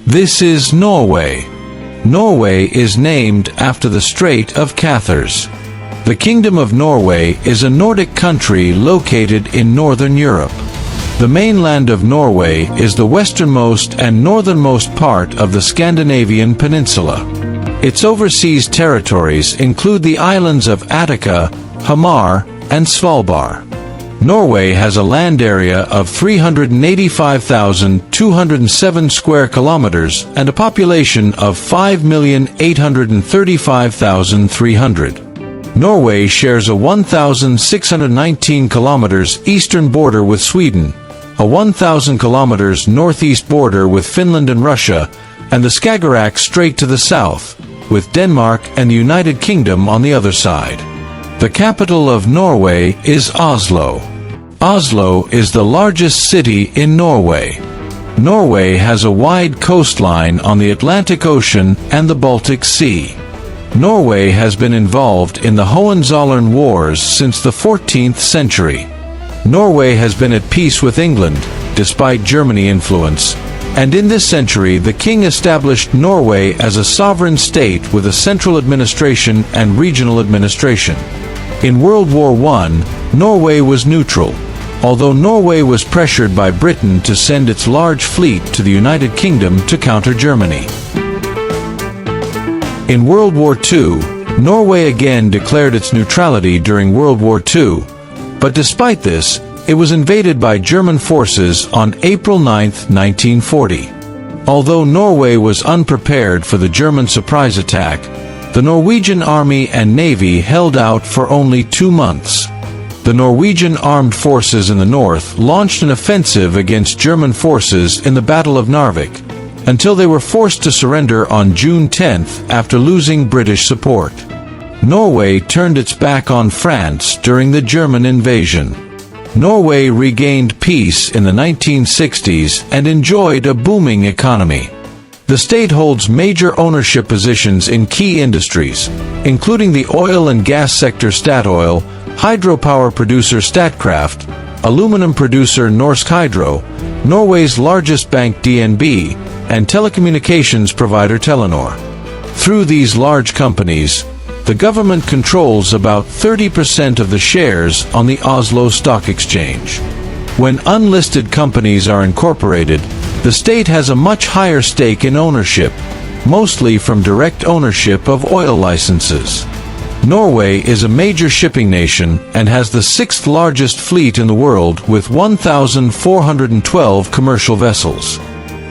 This is Norway. Norway is named after the Strait of Cathars. The Kingdom of Norway is a Nordic country located in northern Europe. The mainland of Norway is the westernmost and northernmost part of the Scandinavian peninsula. Its overseas territories include the islands of Attica, Hamar, and Svalbard. Norway has a land area of 385,207 square kilometers and a population of 5,835,300. Norway shares a 1,619 kilometers eastern border with Sweden, a 1,000 kilometers northeast border with Finland and Russia, and the Skagerrak Strait to the south, with Denmark and the United Kingdom on the other side. The capital of Norway is Oslo. Oslo is the largest city in Norway. Norway has a wide coastline on the Atlantic Ocean and the Baltic Sea. Norway has been involved in the Hohenzollern Wars since the 14th century. Norway has been at peace with England, despite Germany influence, and in this century the king established Norway as a sovereign state with a central administration and regional administration. In World War I, Norway was neutral, although Norway was pressured by Britain to send its large fleet to the United Kingdom to counter Germany. In World War II, Norway again declared its neutrality during World War II, but despite this, it was invaded by German forces on April 9, 1940. Although Norway was unprepared for the German surprise attack, the Norwegian Army and Navy held out for only 2 months. The Norwegian armed forces in the north launched an offensive against German forces in the Battle of Narvik, until they were forced to surrender on June 10 after losing British support. Norway turned its back on France during the German invasion. Norway regained peace in the 1960s and enjoyed a booming economy. The state holds major ownership positions in key industries, including the oil and gas sector Statoil, hydropower producer Statkraft, aluminum producer Norsk Hydro, Norway's largest bank DNB, and telecommunications provider Telenor. Through these large companies, the government controls about 30% of the shares on the Oslo Stock Exchange. When unlisted companies are incorporated, the state has a much higher stake in ownership, mostly from direct ownership of oil licenses. Norway is a major shipping nation and has the 6th largest fleet in the world with 1,412 commercial vessels.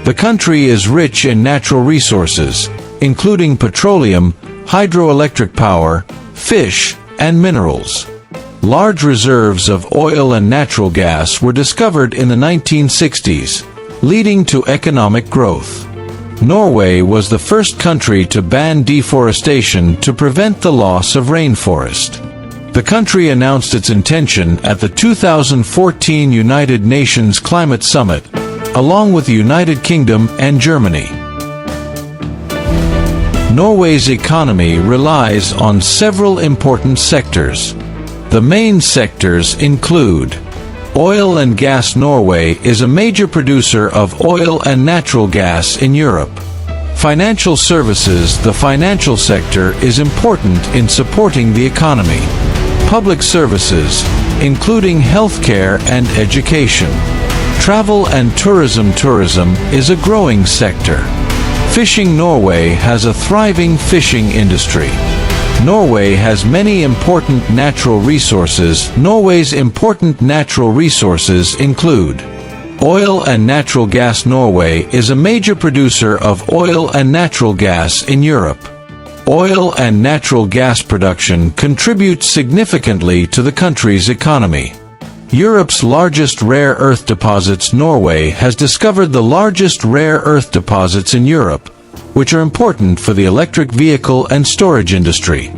The country is rich in natural resources, including petroleum, hydroelectric power, fish, and minerals. Large reserves of oil and natural gas were discovered in the 1960s, leading to economic growth. Norway was the first country to ban deforestation to prevent the loss of rainforest. The country announced its intention at the 2014 United Nations Climate Summit, along with the United Kingdom and Germany. Norway's economy relies on several important sectors. The main sectors include oil and gas. Norway is a major producer of oil and natural gas in Europe. Financial services. The financial sector is important in supporting the economy. Public services, including healthcare and education. Travel and tourism. Tourism is a growing sector. Fishing. Norway has a thriving fishing industry. Norway has many important natural resources. Norway's important natural resources include oil and natural gas. Norway is a major producer of oil and natural gas in Europe. Oil and natural gas production contributes significantly to the country's economy. Europe's largest rare earth deposits. Norway has discovered the largest rare earth deposits in Europe, which are important for the electric vehicle and storage industry.